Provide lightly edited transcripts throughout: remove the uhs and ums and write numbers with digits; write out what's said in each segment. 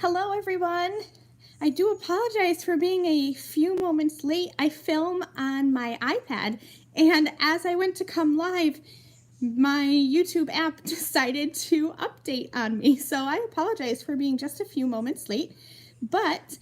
Hello everyone. I do apologize for being a few moments late. I film on my iPad, and as I went to come live, my YouTube app decided to update on me. So I apologize for being just a few moments late, but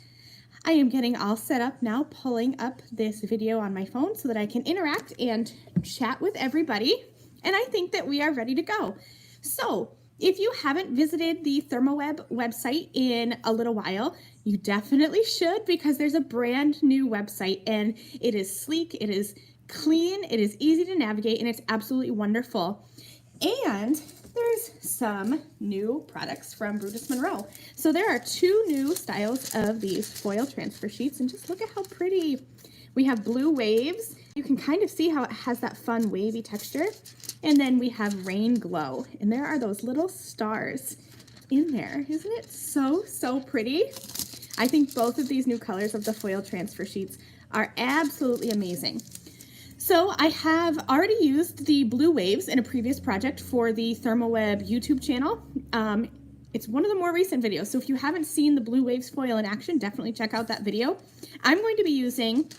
I am getting all set up now, pulling up this video on my phone so that I can interact and chat with everybody. And I think that we are ready to go. So if you haven't visited the ThermOWeb website in a little while, you definitely should, because there's a brand new website and it is sleek, it is clean, it is easy to navigate, and it's absolutely wonderful. And there's some new products from Brutus Monroe. So there are two new styles of these foil transfer sheets, and just look at how pretty. We have blue waves. You can kind of see how it has that fun wavy texture. And then we have rain glow, and there are those little stars in there. Isn't it so pretty? I think both of these new colors of the foil transfer sheets are absolutely amazing. So I have already used the blue waves in a previous project for the ThermOWeb YouTube channel. It's one of the more recent videos, so if you haven't seen the blue waves foil in action, definitely check out that video. I'm going to be using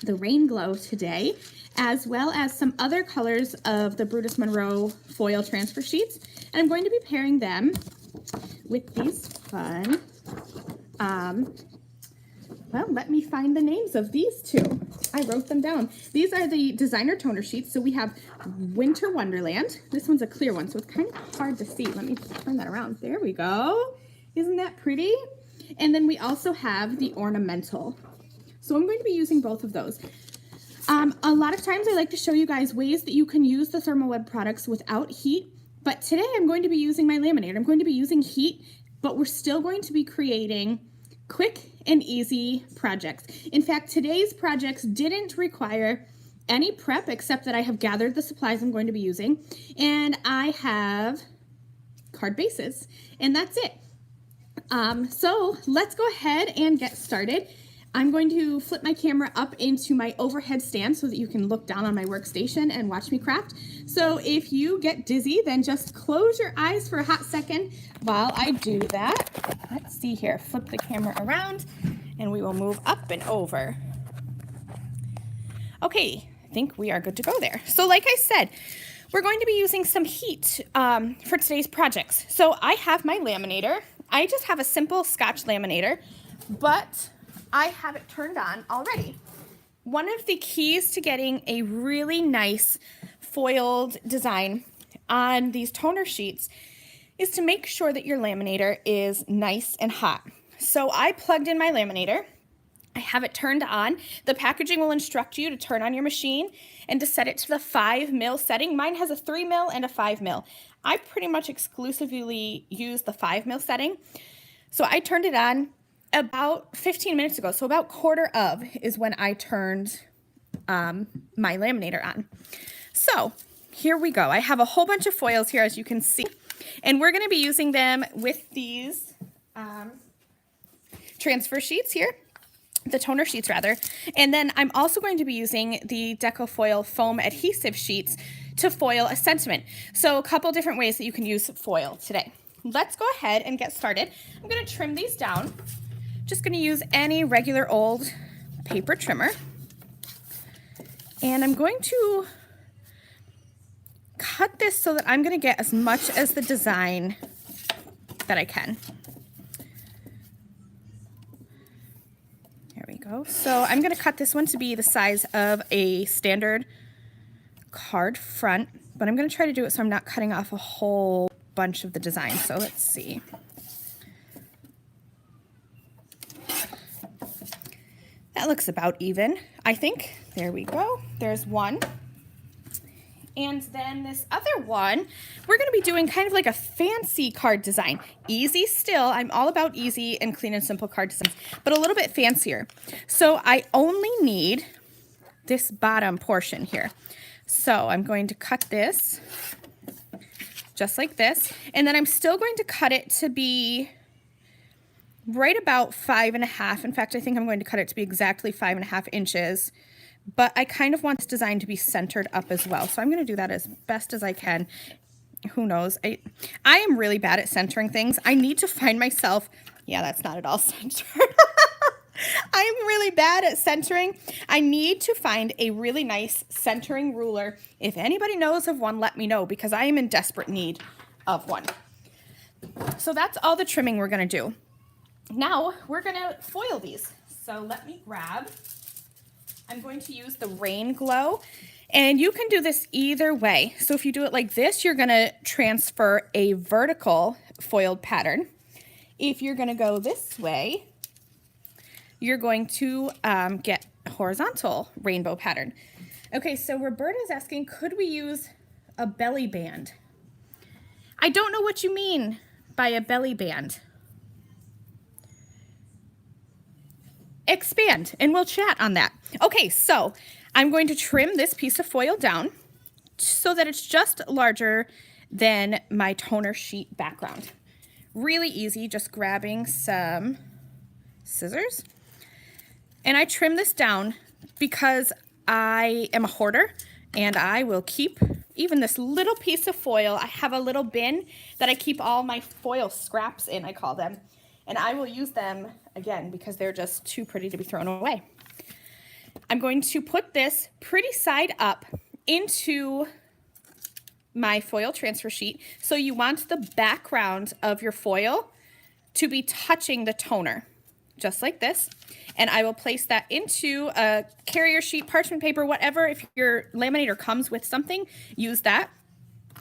the rain glow today, as well as some other colors of the Brutus Monroe foil transfer sheets. And I'm going to be pairing them with these fun, well, let me find the names of these two. I wrote them down. These are the designer toner sheets. So we have Winter Wonderland. This one's a clear one, so it's kind of hard to see. Let me turn that around. There we go. Isn't that pretty? And then we also have the Ornamental. So I'm going to be using both of those. A lot of times I like to show you guys ways that you can use the ThermOWeb products without heat, but today I'm going to be using my laminator. I'm going to be using heat, but we're still going to be creating quick and easy projects. In fact, today's projects didn't require any prep except that I have gathered the supplies I'm going to be using, and I have card bases, and that's it. So let's go ahead and get started. I'm going to flip my camera up into my overhead stand so that you can look down on my workstation and watch me craft. So if you get dizzy, then just close your eyes for a hot second while I do that. Let's see here, flip the camera around and we will move up and over. Okay, I think we are good to go there. So like I said, we're going to be using some heat for today's projects. So I have my laminator. I just have a simple Scotch laminator, but I have it turned on already. One of the keys to getting a really nice foiled design on these toner sheets is to make sure that your laminator is nice and hot. So I plugged in my laminator. I have it turned on. The packaging will instruct you to turn on your machine and to set it to the 5 mil setting. Mine has a 3 mil and a 5 mil. I pretty much exclusively use the 5 mil setting. So I turned it on about 15 minutes ago. So about quarter of is when I turned my laminator on. So here we go. I have a whole bunch of foils here, as you can see, and we're going to be using them with these transfer sheets here, the toner sheets rather. And then I'm also going to be using the Deco foil foam adhesive sheets to foil a sentiment. So a couple different ways that you can use foil today. Let's go ahead and get started. I'm going to trim these down. Just going to use any regular old paper trimmer, and I'm going to cut this so that I'm going to get as much as the design that I can. There we go. So I'm going to cut this one to be the size of a standard card front, but I'm going to try to do it so I'm not cutting off a whole bunch of the design. So let's see. That looks about even, I think. There we go. There's one. And then this other one, we're going to be doing kind of like a fancy card design. Easy still. I'm all about easy and clean and simple card designs, but a little bit fancier. So I only need this bottom portion here. So I'm going to cut this just like this. And then I'm still going to cut it to be right about 5.5. In fact, I think I'm going to cut it to be exactly 5.5 inches, but I kind of want this design to be centered up as well. So I'm going to do that as best as I can. Who knows? I am really bad at centering things. I need to find myself Yeah, that's not at all centered. I'm really bad at centering. I need to find a really nice centering ruler. If anybody knows of one, let me know, because I am in desperate need of one. So that's all the trimming we're going to do. Now we're going to foil these. So let me grab, I'm going to use the Rain Glow, and you can do this either way. So if you do it like this, you're going to transfer a vertical foiled pattern. If you're going to go this way, you're going to get a horizontal rainbow pattern. Okay, so Roberta's asking, could we use a belly band? I don't know what you mean by a belly band. Expand, and we'll chat on that. Okay, so I'm going to trim this piece of foil down so that it's just larger than my toner sheet background. Really easy, just grabbing some scissors. And I trim this down because I am a hoarder and I will keep even this little piece of foil. I have a little bin that I keep all my foil scraps in, I call them. And I will use them again because they're just too pretty to be thrown away. I'm going to put this pretty side up into my foil transfer sheet. So you want the background of your foil to be touching the toner, just like this. And I will place that into a carrier sheet, parchment paper, whatever. If your laminator comes with something, use that.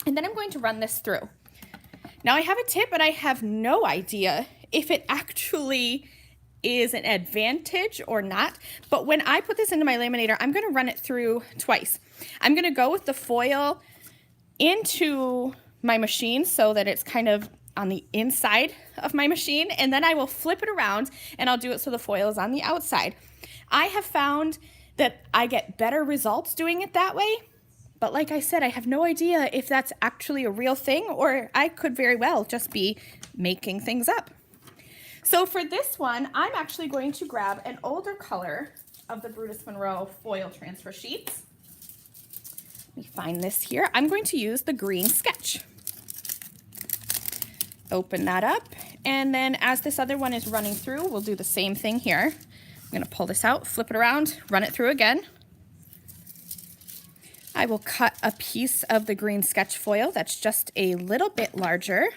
And then I'm going to run this through. Now I have a tip, but I have no idea if it actually is an advantage or not. But when I put this into my laminator, I'm going to run it through twice. I'm going to go with the foil into my machine so that it's kind of on the inside of my machine, and then I will flip it around and I'll do it so the foil is on the outside. I have found that I get better results doing it that way, but like I said, I have no idea if that's actually a real thing, or I could very well just be making things up. So for this one, I'm actually going to grab an older color of the Brutus Monroe foil transfer sheets. Let me find this here. I'm going to use the green sketch. Open that up, and then as this other one is running through, we'll do the same thing here. I'm going to pull this out, flip it around, run it through again. I will cut a piece of the green sketch foil that's just a little bit larger.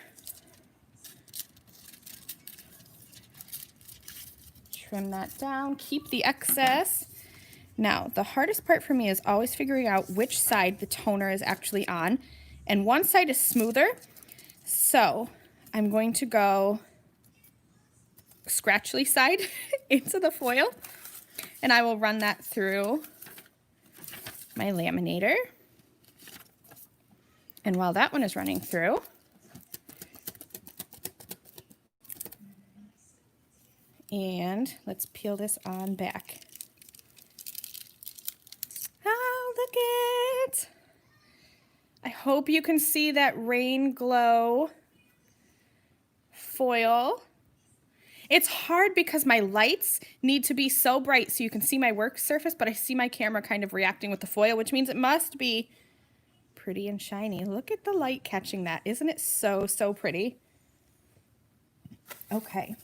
Trim that down, keep the excess. Now, the hardest part for me is always figuring out which side the toner is actually on, and one side is smoother, so I'm going to go scratchly side into the foil, and I will run that through my laminator. And while that one is running through, and let's peel this on back. Oh, look it! I hope you can see that Rain Glow foil. It's hard because my lights need to be so bright so you can see my work surface, but I see my camera kind of reacting with the foil, which means it must be pretty and shiny. Look at the light catching that. Isn't it so, so pretty? Okay.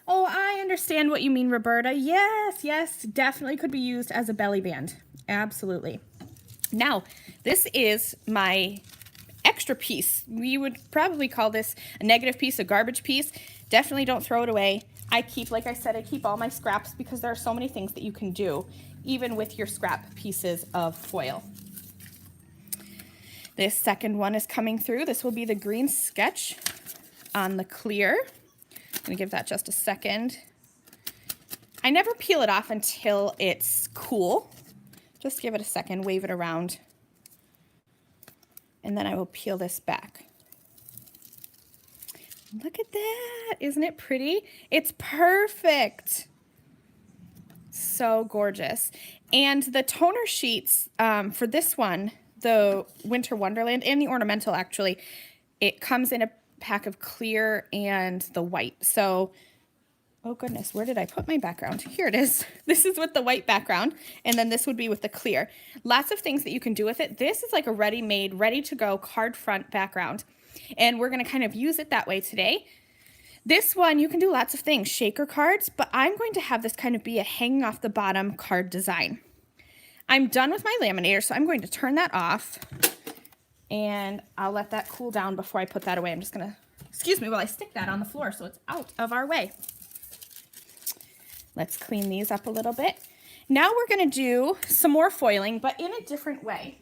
Oh, I understand what you mean, Roberta. Yes, yes, definitely could be used as a belly band. Absolutely. Now, this is my extra piece. We would probably call this a negative piece, a garbage piece. Definitely don't throw it away. I keep, like I said, I keep all my scraps because there are so many things that you can do, even with your scrap pieces of foil. This second one is coming through. This will be the green sketch on the clear. I'm gonna give that just a second. I never peel it off until it's cool. Just give it a second, wave it around, and then I will peel this back. Look at that, isn't it pretty? It's perfect. So gorgeous. And the toner sheets for this one, the Winter Wonderland and the Ornamental actually, it comes in a pack of clear and the white. So, oh goodness, where did I put my background? Here it is. This is with the white background, and then this would be with the clear. Lots of things that you can do with it. This is like a ready-made, ready-to-go card front background, and we're going to kind of use it that way today. This one, you can do lots of things, shaker cards, but I'm going to have this kind of be a hanging off the bottom card design. I'm done with my laminator, so I'm going to turn that off, and I'll let that cool down before I put that away. I'm just gonna, excuse me, while I stick that on the floor so it's out of our way. Let's clean these up a little bit. Now we're gonna do some more foiling, but in a different way.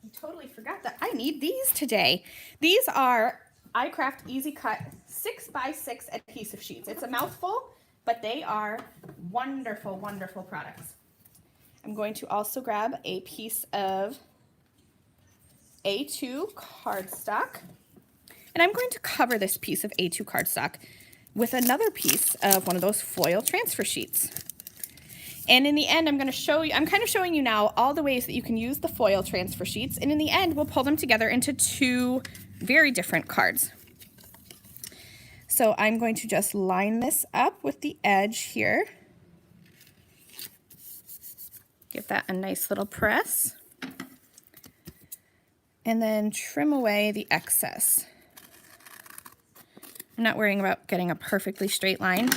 I totally forgot that I need these today. These are iCraft Easy Cut 6x6 adhesive sheets. It's a mouthful, but they are wonderful, wonderful products. I'm going to also grab a piece of A2 cardstock, and I'm going to cover this piece of A2 cardstock with another piece of one of those foil transfer sheets. And in the end, I'm going to show you, I'm kind of showing you now all the ways that you can use the foil transfer sheets, and in the end, we'll pull them together into two very different cards. So I'm going to just line this up with the edge here. Give that a nice little press. And then trim away the excess. I'm not worrying about getting a perfectly straight line.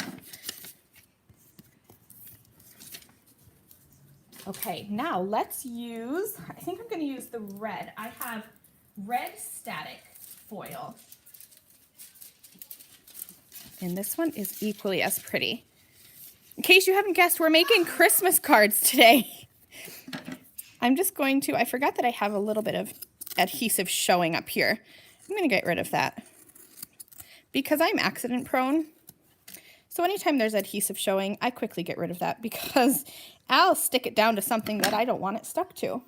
Okay, now let's use, I think I'm going to use the red. I have red static foil. And this one is equally as pretty. In case you haven't guessed, we're making Christmas cards today. I'm just going to, I forgot that I have a little bit of adhesive showing up here. I'm going to get rid of that because I'm accident prone. So anytime there's adhesive showing, I quickly get rid of that because I'll stick it down to something that I don't want it stuck to.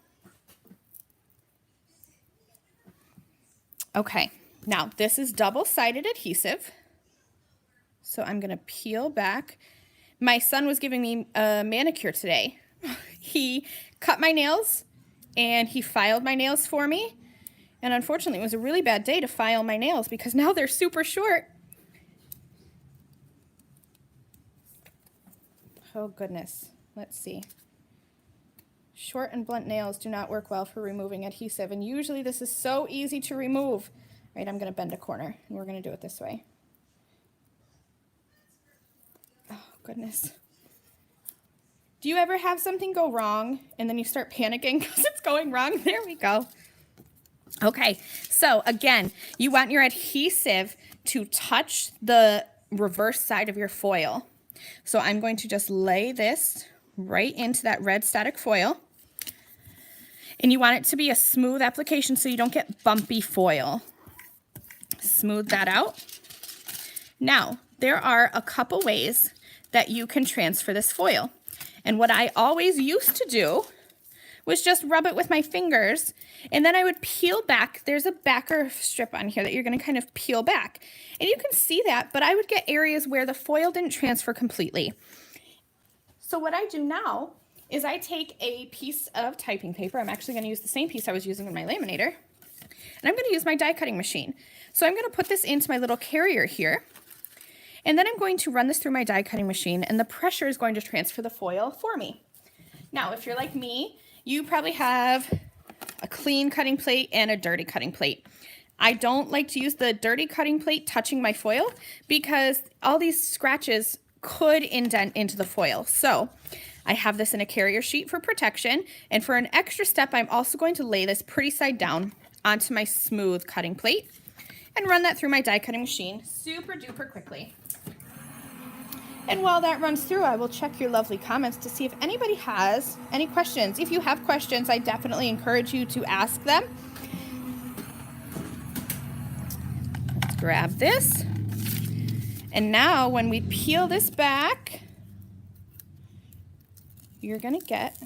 Okay, now this is double-sided adhesive. So I'm going to peel back. My son was giving me a manicure today. He cut my nails and he filed my nails for me. And unfortunately, it was a really bad day to file my nails because now they're super short. Oh goodness, let's see. Short and blunt nails do not work well for removing adhesive, and usually this is so easy to remove. All right, I'm gonna bend a corner, and we're gonna do it this way. Oh goodness. Do you ever have something go wrong, and then you start panicking because it's going wrong? There we go. Okay, so again, you want your adhesive to touch the reverse side of your foil. So I'm going to just lay this right into that red static foil. And you want it to be a smooth application so you don't get bumpy foil. Smooth that out. Now, there are a couple ways that you can transfer this foil. And what I always used to do was just rub it with my fingers, and then I would peel back. There's a backer strip on here that you're going to kind of peel back. And you can see that, but I would get areas where the foil didn't transfer completely. So what I do now is I take a piece of typing paper. I'm actually going to use the same piece I was using in my laminator. And I'm going to use my die cutting machine. So I'm going to put this into my little carrier here. And then I'm going to run this through my die cutting machine, and the pressure is going to transfer the foil for me. Now, if you're like me, you probably have a clean cutting plate and a dirty cutting plate. I don't like to use the dirty cutting plate touching my foil because all these scratches could indent into the foil. So I have this in a carrier sheet for protection, and for an extra step, I'm also going to lay this pretty side down onto my smooth cutting plate and run that through my die cutting machine super duper quickly. And while that runs through, I will check your lovely comments to see if anybody has any questions. If you have questions, I definitely encourage you to ask them. Let's grab this. And now when we peel this back, you're gonna get,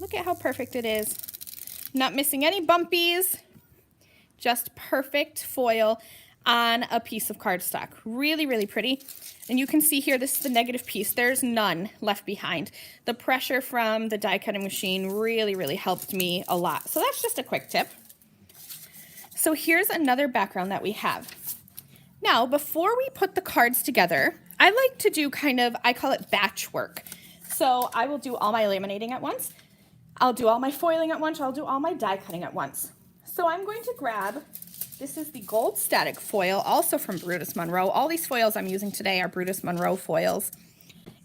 look at how perfect it is. Not missing any bumpies, just perfect foil on a piece of cardstock. Really, really pretty. And you can see here, this is the negative piece. There's none left behind. The pressure from the die cutting machine really, really helped me a lot. So that's just a quick tip. So here's another background that we have. Now, before we put the cards together, I like to do kind of, I call it batch work. So I will do all my laminating at once. I'll do all my foiling at once. I'll do all my die cutting at once. So I'm going to grab This is the gold static foil, also from Brutus Monroe. All these foils I'm using today are Brutus Monroe foils.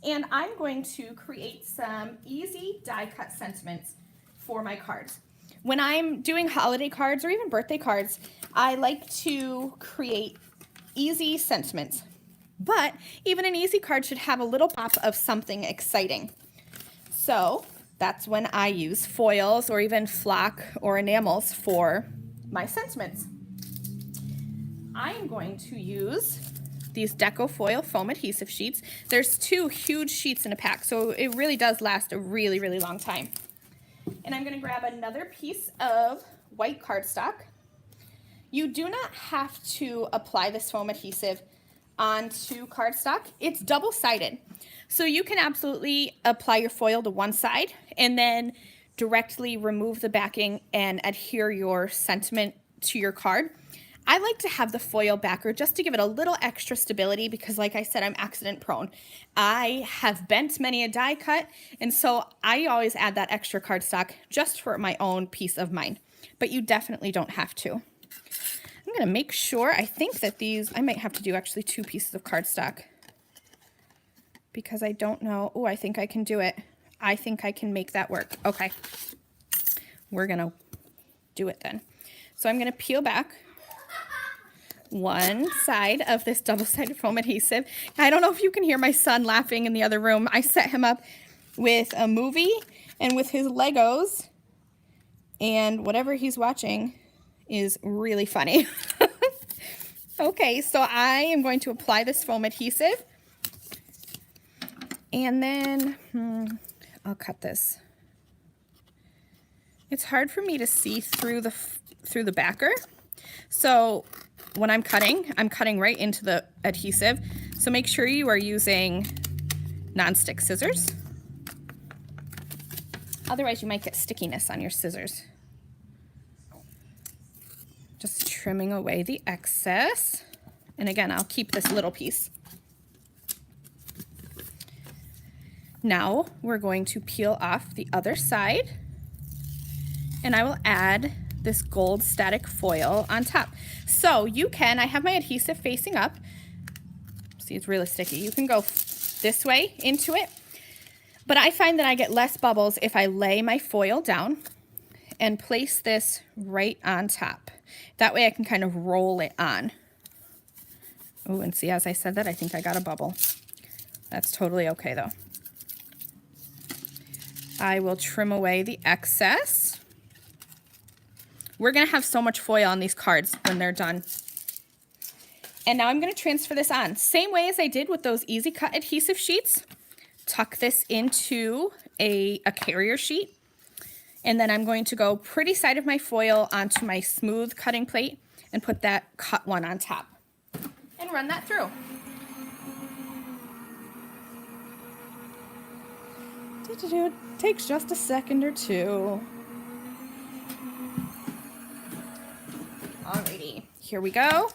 And I'm going to create some easy die cut sentiments for my cards. When I'm doing holiday cards or even birthday cards, I like to create easy sentiments. But even an easy card should have a little pop of something exciting. So that's when I use foils or even flock or enamels for my sentiments. I am going to use these Deco foil foam adhesive sheets. There's 2 huge sheets in a pack, so it really does last a really, really long time. And I'm going to grab another piece of white cardstock. You do not have to apply this foam adhesive onto cardstock. It's double-sided, so you can absolutely apply your foil to one side and then directly remove the backing and adhere your sentiment to your card. I like to have the foil backer just to give it a little extra stability because, like I said, I'm accident prone. I have bent many a die cut, and so I always add that extra cardstock just for my own peace of mind. But you definitely don't have to. I'm going to make sure, I think that these, I might have to do actually 2 pieces of cardstock because I don't know. Oh, I think I can do it. I think I can make that work. Okay. We're going to do it then. So I'm going to peel back one side of this double-sided foam adhesive. I don't know if you can hear my son laughing in the other room. I set him up with a movie and with his Legos, and whatever he's watching is really funny. Okay, so I am going to apply this foam adhesive, and then I'll cut this. It's hard for me to see through the backer, so when I'm cutting right into the adhesive. So make sure you are using non-stick scissors. Otherwise you might get stickiness on your scissors. Just trimming away the excess. And again, I'll keep this little piece. Now we're going to peel off the other side, and I will add this gold static foil on top. So you can, I have my adhesive facing up. See, it's really sticky. You can go this way into it, but I find that I get less bubbles if I lay my foil down and place this right on top. That way I can kind of roll it on. Oh, and see, as I said that, I think I got a bubble. That's totally okay though. I will trim away the excess. We're going to have so much foil on these cards when they're done. And now I'm going to transfer this on. Same way as I did with those easy cut adhesive sheets. Tuck this into a carrier sheet. And then I'm going to go pretty side of my foil onto my smooth cutting plate and put that cut one on top. And run that through. It takes just a second or two. Alrighty, here we go.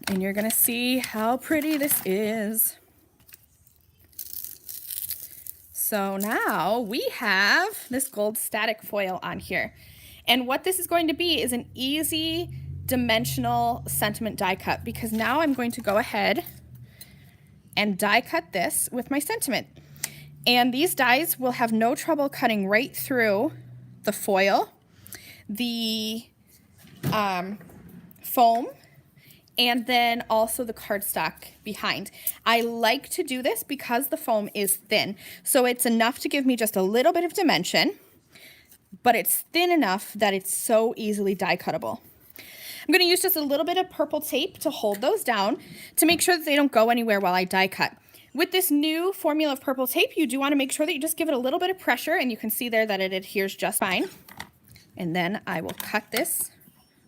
And you're gonna see how pretty this is. So now we have this gold static foil on here. And what this is going to be is an easy dimensional sentiment die cut, because now I'm going to go ahead and die cut this with my sentiment. And these dies will have no trouble cutting right through the foil, the foam, and then also the cardstock behind. I like to do this because the foam is thin. So it's enough to give me just a little bit of dimension, but it's thin enough that it's so easily die cuttable. I'm going to use just a little bit of purple tape to hold those down to make sure that they don't go anywhere while I die cut. With this new formula of purple tape, you do want to make sure that you just give it a little bit of pressure, and you can see there that it adheres just fine. And then I will cut this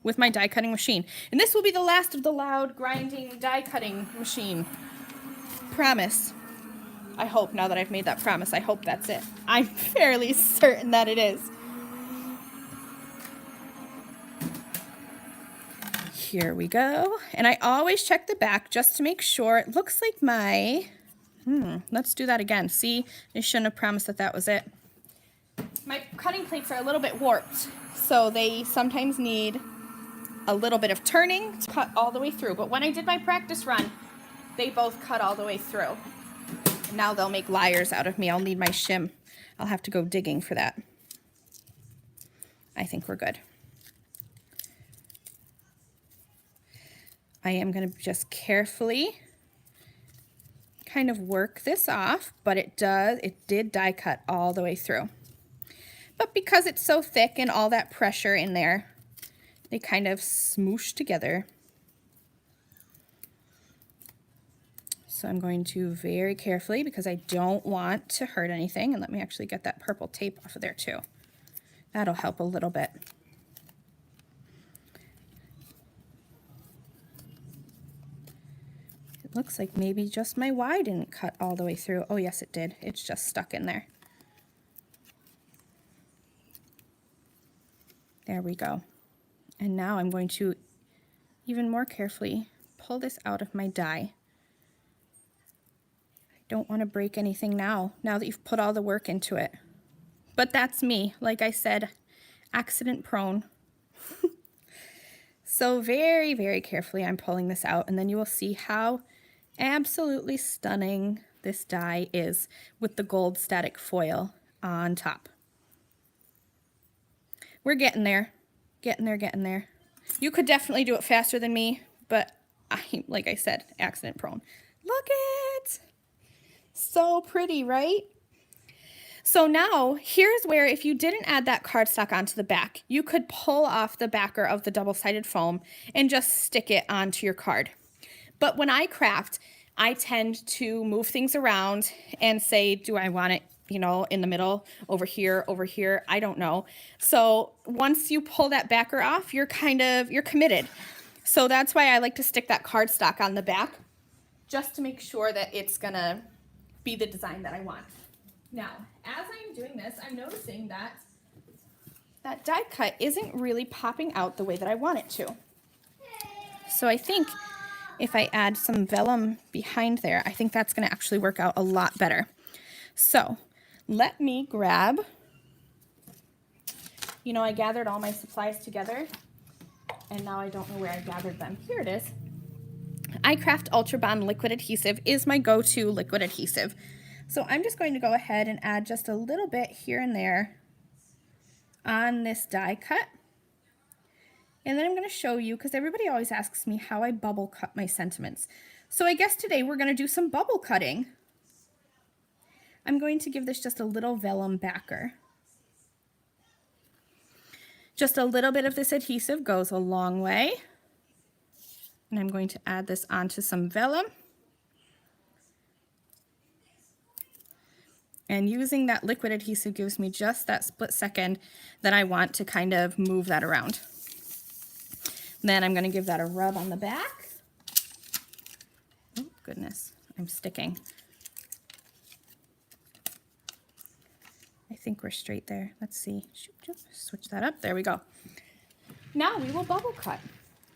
with my die cutting machine. And this will be the last of the loud grinding die cutting machine. Promise. I hope, now that I've made that promise, I hope that's it. I'm fairly certain that it is. Here we go. And I always check the back just to make sure. It looks like my, let's do that again. See, I shouldn't have promised that that was it. My cutting plates are a little bit warped, so they sometimes need a little bit of turning to cut all the way through. But when I did my practice run, they both cut all the way through. And now they'll make liars out of me. I'll need my shim. I'll have to go digging for that. I think we're good. I am going to just carefully kind of work this off, but it did die cut all the way through. But because it's so thick and all that pressure in there, they kind of smoosh together. So I'm going to very carefully, because I don't want to hurt anything, and let me actually get that purple tape off of there too. That'll help a little bit. It looks like maybe just my Y didn't cut all the way through. Oh yes, it did. It's just stuck in there. There we go. And now I'm going to even more carefully pull this out of my die. I don't want to break anything now that you've put all the work into it. But that's me. Like I said, accident prone. So very, very carefully I'm pulling this out, and then you will see how absolutely stunning this die is with the gold static foil on top. We're getting there. Getting there. You could definitely do it faster than me, but like I said, accident prone. Look it! So pretty, right? So now, here's where if you didn't add that cardstock onto the back, you could pull off the backer of the double-sided foam and just stick it onto your card. But when I craft, I tend to move things around and say, do I want it, you know, in the middle, over here, I don't know. So once you pull that backer off, you're committed. So that's why I like to stick that cardstock on the back, just to make sure that it's gonna be the design that I want. Now, as I'm doing this, I'm noticing that that die cut isn't really popping out the way that I want it to. So I think if I add some vellum behind there, I think that's gonna actually work out a lot better. So let me grab, you know, I gathered all my supplies together and now I don't know where I gathered them. Here it is. iCraft Ultra Bond liquid adhesive is my go-to liquid adhesive. So I'm just going to go ahead and add just a little bit here and there on this die cut. And then I'm going to show you, because everybody always asks me how I bubble cut my sentiments. So I guess today we're going to do some bubble cutting. I'm going to give this just a little vellum backer. Just a little bit of this adhesive goes a long way. And I'm going to add this onto some vellum. And using that liquid adhesive gives me just that split second that I want to kind of move that around. Then I'm going to give that a rub on the back. Oh, goodness, I'm sticking. I think we're straight there. Let's see. Switch that up. There we go. Now we will bubble cut.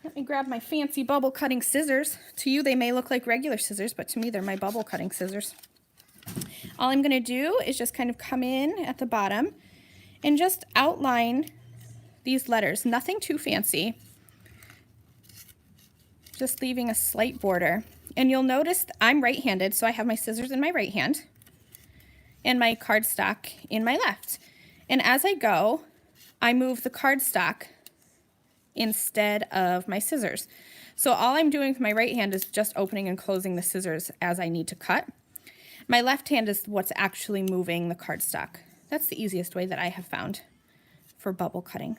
Let me grab my fancy bubble cutting scissors. To you, they may look like regular scissors, but to me, they're my bubble cutting scissors. All I'm going to do is just kind of come in at the bottom and just outline these letters. Nothing too fancy. Just leaving a slight border. And you'll notice I'm right-handed, so I have my scissors in my right hand and my cardstock in my left. And as I go, I move the cardstock instead of my scissors. So all I'm doing with my right hand is just opening and closing the scissors as I need to cut. My left hand is what's actually moving the cardstock. That's the easiest way that I have found for bubble cutting.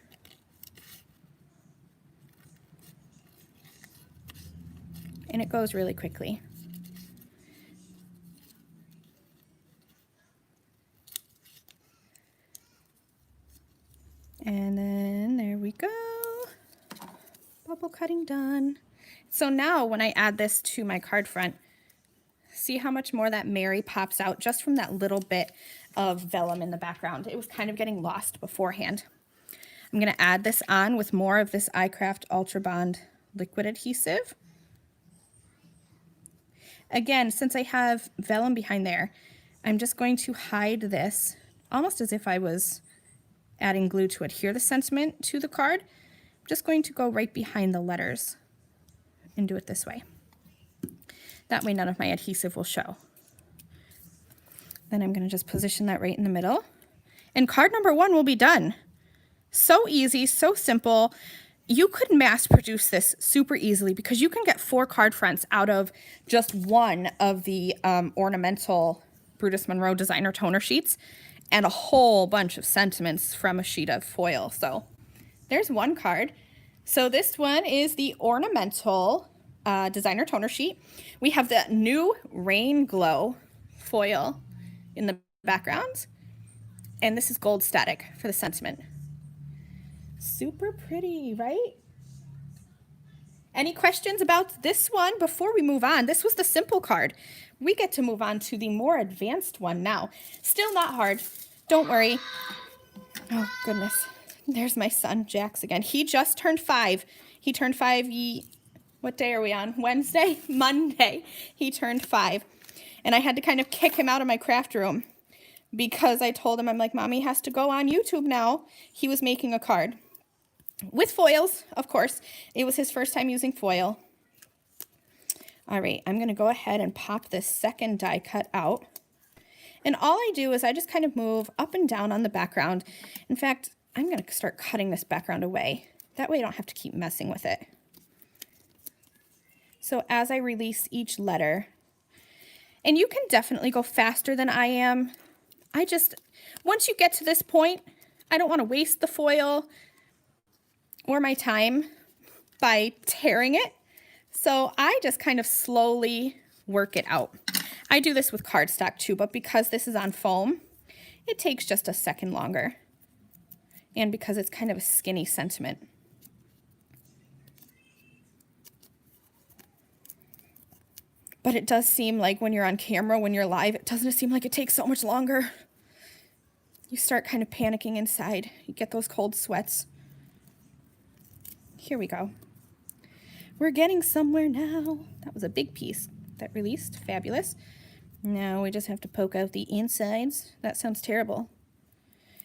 And it goes really quickly. And then there we go. Bubble cutting done. So now when I add this to my card front, see how much more that Mary pops out just from that little bit of vellum in the background. It was kind of getting lost beforehand. I'm going to add this on with more of this iCraft Ultra Bond liquid adhesive. Again, since I have vellum behind there, I'm just going to hide this almost as if I was adding glue to adhere the sentiment to the card. I'm just going to go right behind the letters and do it this way. That way none of my adhesive will show. Then I'm going to just position that right in the middle. And card number 1 will be done. So easy, so simple. You could mass produce this super easily because you can get 4 card fronts out of just one of the ornamental Brutus Monroe designer toner sheets and a whole bunch of sentiments from a sheet of foil. So there's one card. So this one is the ornamental designer toner sheet. We have the new Rain Glow foil in the background. And this is gold static for the sentiment. Super pretty, right? Any questions about this one before we move on? This was the simple card. We get to move on to the more advanced one now. Still not hard. Don't worry. Oh, goodness. There's my son, Jax, again. He just turned 5. He turned 5, what day are we on? Wednesday? Monday. He turned 5. And I had to kind of kick him out of my craft room because I told him, I'm like, Mommy has to go on YouTube now. He was making a card. With foils, of course. It was his first time using foil. All right, I'm going to go ahead and pop this second die cut out. And all I do is I just kind of move up and down on the background. In fact, I'm going to start cutting this background away. That way I don't have to keep messing with it. So as I release each letter, and you can definitely go faster than I am. Once you get to this point, I don't want to waste the foil or my time by tearing it. So I just kind of slowly work it out. I do this with cardstock too, but because this is on foam, it takes just a second longer. And because it's kind of a skinny sentiment. But it does seem like when you're on camera, when you're live, it doesn't seem like it takes so much longer. You start kind of panicking inside. You get those cold sweats. Here we go. We're getting somewhere now. That was a big piece that released. Fabulous. Now we just have to poke out the insides. That sounds terrible.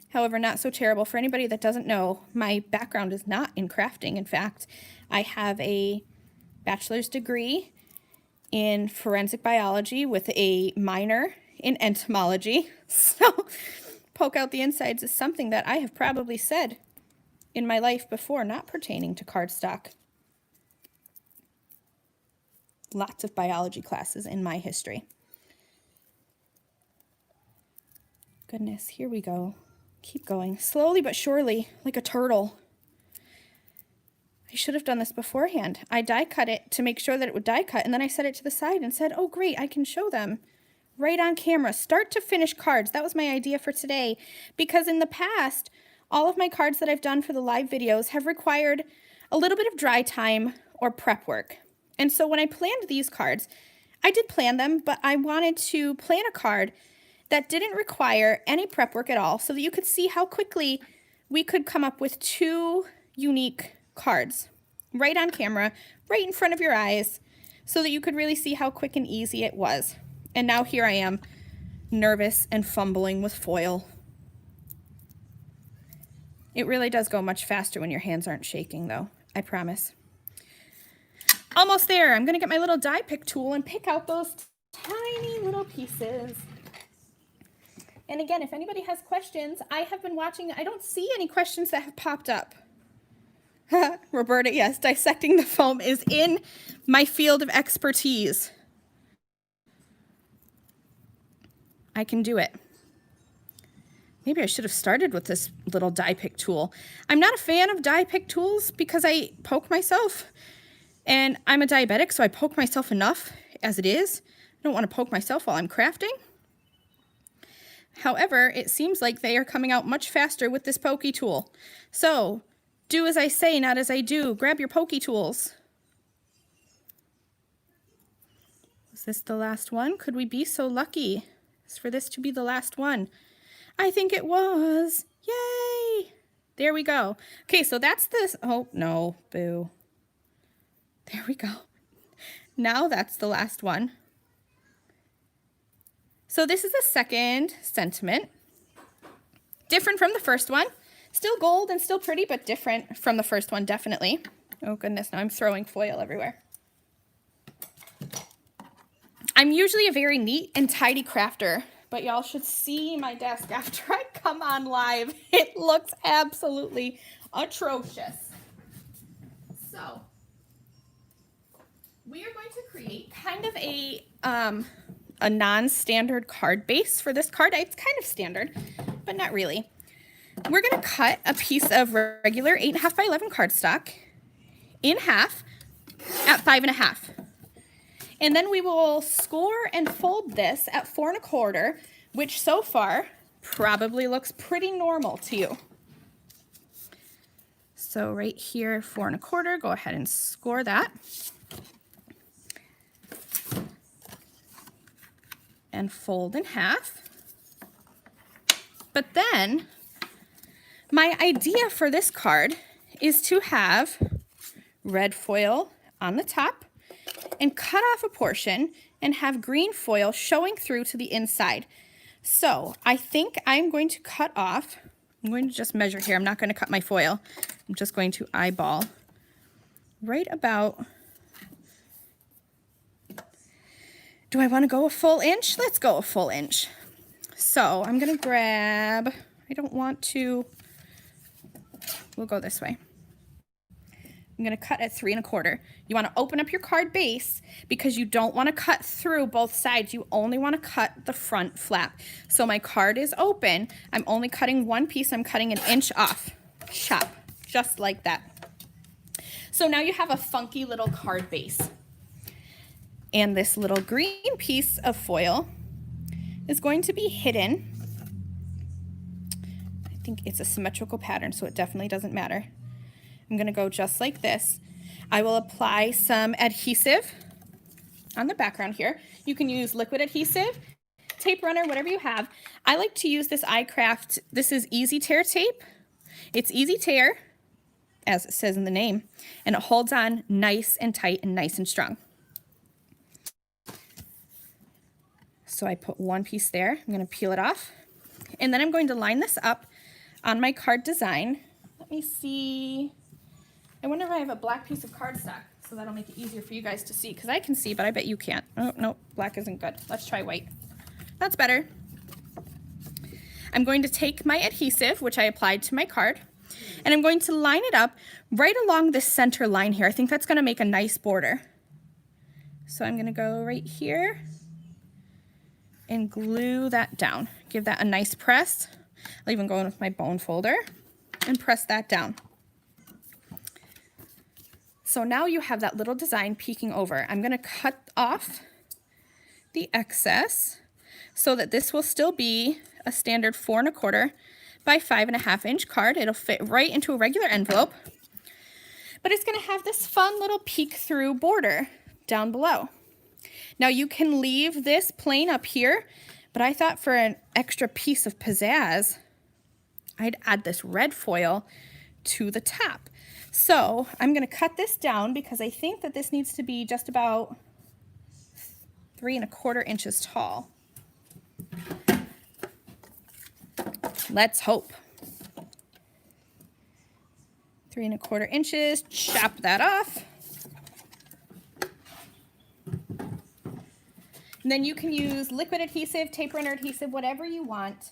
However, not so terrible. For anybody that doesn't know, my background is not in crafting. In fact, I have a bachelor's degree in forensic biology with a minor in entomology. So poke out the insides is something that I have probably said in my life before, not pertaining to cardstock. Lots of biology classes in my history. Goodness, here we go. Keep going, slowly but surely, like a turtle. I should have done this beforehand. I die cut it to make sure that it would die cut, and then I set it to the side and said, oh great, I can show them right on camera. Start to finish cards. That was my idea for today, because in the past, all of my cards that I've done for the live videos have required a little bit of dry time or prep work. And so when I planned these cards, I did plan them, but I wanted to plan a card that didn't require any prep work at all so that you could see how quickly we could come up with 2 unique cards right on camera, right in front of your eyes, so that you could really see how quick and easy it was. And now here I am, nervous and fumbling with foil. It really does go much faster when your hands aren't shaking, though, I promise. Almost there. I'm going to get my little die pick tool and pick out those tiny little pieces. And again, if anybody has questions, I have been watching. I don't see any questions that have popped up. Roberta, yes, dissecting the foam is in my field of expertise. I can do it. Maybe I should have started with this little die pick tool. I'm not a fan of die pick tools because I poke myself. And I'm a diabetic, so I poke myself enough as it is. I don't want to poke myself while I'm crafting. However, it seems like they are coming out much faster with this pokey tool. So, do as I say, not as I do. Grab your pokey tools. Was this the last one? Could we be so lucky as for this to be the last one? I think it was. Yay! There we go. Okay, so that's this. Oh, no. Boo. There we go. Now that's the last one. So this is the second sentiment. Different from the first one. Still gold and still pretty, but different from the first one, definitely. Oh goodness, now I'm throwing foil everywhere. I'm usually a very neat and tidy crafter, but y'all should see my desk after I come on live. It looks absolutely atrocious. So we are going to create kind of a non-standard card base for this card. It's kind of standard, but not really. We're going to cut a piece of regular 8.5 by 11 cardstock in half at 5.5. And then we will score and fold this at 4.25, which so far probably looks pretty normal to you. So right here, 4.25, go ahead and score that. And fold in half. But then my idea for this card is to have red foil on the top and cut off a portion and have green foil showing through to the inside. So I think I'm going to cut off, I'm going to just measure here. I'm not going to cut my foil. I'm just going to eyeball right about, do I want to go a full inch? Let's go a full inch. So I'm going to grab, I don't want to, we'll go this way. I'm going to cut at 3.25. You want to open up your card base because you don't want to cut through both sides. You only want to cut the front flap. So my card is open. I'm only cutting one piece. I'm cutting an inch off. Chop, just like that. So now you have a funky little card base. And this little green piece of foil is going to be hidden. I think it's a symmetrical pattern, so it definitely doesn't matter. I'm going to go just like this. I will apply some adhesive on the background here. You can use liquid adhesive, tape runner, whatever you have. I like to use this iCraft. This is Easy Tear tape. It's easy tear, as it says in the name, and it holds on nice and tight and nice and strong. So I put one piece there. I'm going to peel it off. And then I'm going to line this up on my card design. Let me see. I wonder if I have a black piece of cardstock, so that'll make it easier for you guys to see, because I can see, but I bet you can't. Oh, no, black isn't good. Let's try white. That's better. I'm going to take my adhesive, which I applied to my card, and I'm going to line it up right along this center line here. I think that's going to make a nice border. So I'm going to go right here and glue that down. Give that a nice press. I'll even go in with my bone folder and press that down. So now you have that little design peeking over. I'm going to cut off the excess so that this will still be a standard 4.25 by 5.5 inch card. It'll fit right into a regular envelope, but it's going to have this fun little peek through border down below. Now you can leave this plain up here, but I thought for an extra piece of pizzazz, I'd add this red foil to the top. So I'm going to cut this down because I think that this needs to be just about 3.25 inches tall. Let's hope. 3.25 inches, chop that off. And then you can use liquid adhesive, tape runner adhesive, whatever you want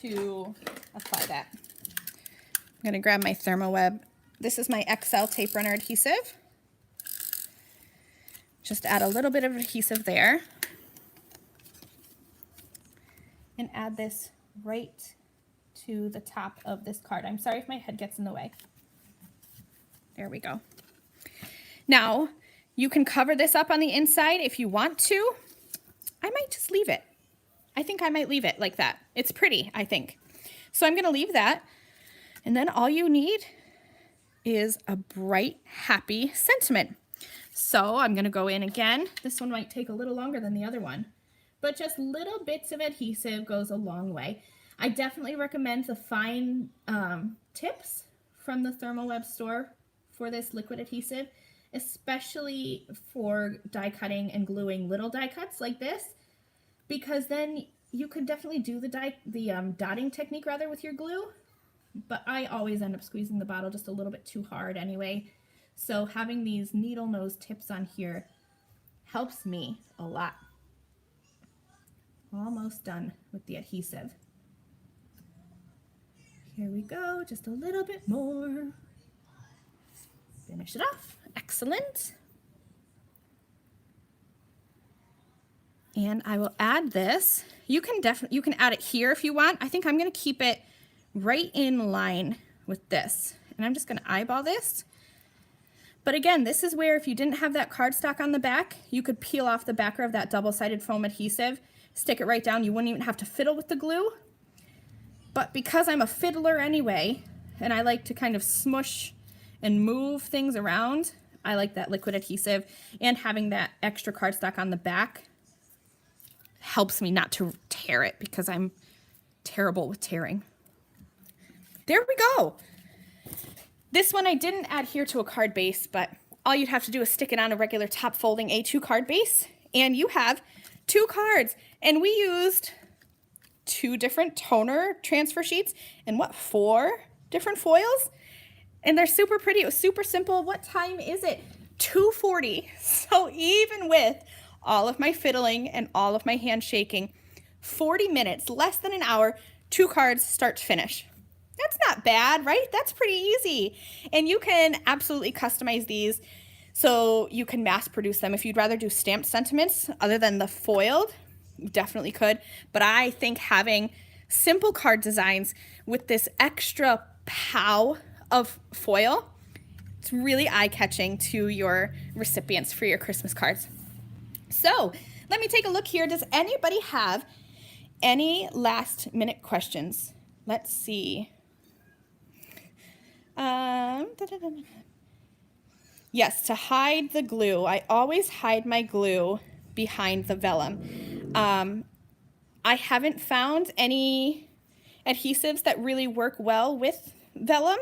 to apply that. I'm going to grab my ThermOWeb. This is my XL tape runner adhesive. Just add a little bit of adhesive there. And add this right to the top of this card. I'm sorry if my head gets in the way. There we go. Now, you can cover this up on the inside if you want to. I might just leave it. I think I might leave it like that. It's pretty, I think. So I'm going to leave that. And then all you need is a bright, happy sentiment. So I'm going to go in again. This one might take a little longer than the other one, but just little bits of adhesive goes a long way. I definitely recommend the fine tips from the ThermOWeb store for this liquid adhesive, especially for die cutting and gluing little die cuts like this, because then you could definitely do the dotting technique rather with your glue, but I always end up squeezing the bottle just a little bit too hard anyway. So having these needle nose tips on here helps me a lot. Almost done with the adhesive. Here we go, just a little bit more. Finish it off. Excellent. And I will add this. You can add it here if you want. I think I'm going to keep it right in line with this. And I'm just going to eyeball this. But again, this is where if you didn't have that cardstock on the back, you could peel off the backer of that double-sided foam adhesive, stick it right down. You wouldn't even have to fiddle with the glue. But because I'm a fiddler anyway, and I like to kind of smush and move things around, I like that liquid adhesive, and having that extra cardstock on the back helps me not to tear it because I'm terrible with tearing. There we go. This one I didn't adhere to a card base, but all you'd have to do is stick it on a regular top folding A2 card base, and you have 2 cards. And we used 2 different toner transfer sheets and 4 different foils. And they're super pretty. It was super simple. What time is it? 2:40. So even with all of my fiddling and all of my hand shaking, 40 minutes, less than an hour, 2 cards start to finish. That's not bad, right? That's pretty easy. And you can absolutely customize these so you can mass produce them. If you'd rather do stamped sentiments other than the foiled, you definitely could. But I think having simple card designs with this extra pow of foil, it's really eye-catching to your recipients for your Christmas cards. So let me take a look here. Does anybody have any last minute questions? Let's see. Yes, to hide the glue. I always hide my glue behind the vellum. I haven't found any adhesives that really work well with vellum.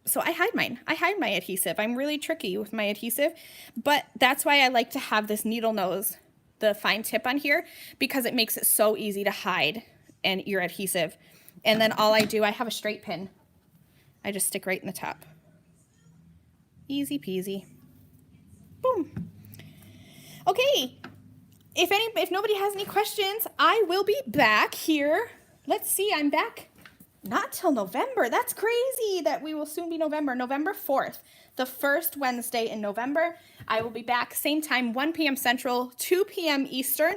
So I hide mine. I hide my adhesive. I'm really tricky with my adhesive, but that's why I like to have this needle nose, the fine tip on here, because it makes it so easy to hide and your adhesive. And then all I do, I have a straight pin. I just stick right in the top. Easy peasy. Boom. Okay. If nobody has any questions, I will be back here. Let's see, I'm back. Not till November. That's crazy that we will soon be November. November 4th, the first Wednesday in November. I will be back same time, 1 p.m. Central, 2 p.m. Eastern.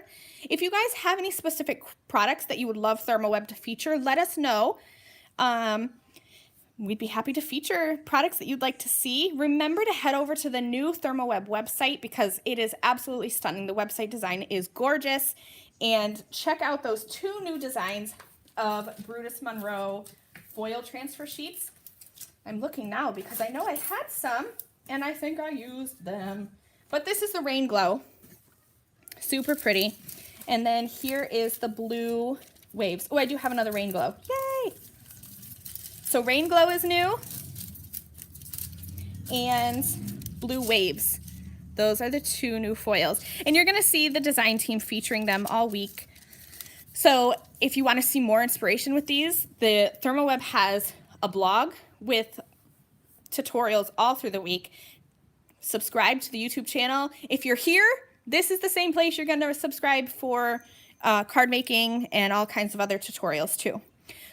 If you guys have any specific products that you would love ThermOWeb to feature, let us know. We'd be happy to feature products that you'd like to see. Remember to head over to the new ThermOWeb website because it is absolutely stunning. The website design is gorgeous. And check out those 2 new designs of Brutus Monroe foil transfer sheets. I'm looking now because I know I had some and I think I used them. But this is the Rain Glow. Super pretty. And then here is the blue waves. Oh, I do have another Rain Glow. Yay! So Rain Glow is new. And blue waves. Those are the 2 new foils. And you're going to see the design team featuring them all week. So if you want to see more inspiration with these, the ThermOWeb has a blog with tutorials all through the week. Subscribe to the YouTube channel. If you're here, this is the same place you're going to subscribe for card making and all kinds of other tutorials too.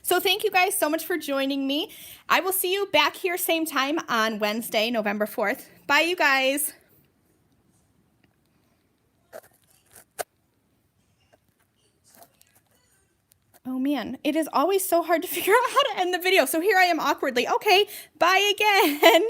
So thank you guys so much for joining me. I will see you back here same time on Wednesday, November 4th. Bye, you guys. Oh man, it is always so hard to figure out how to end the video. So here I am awkwardly. Okay, bye again.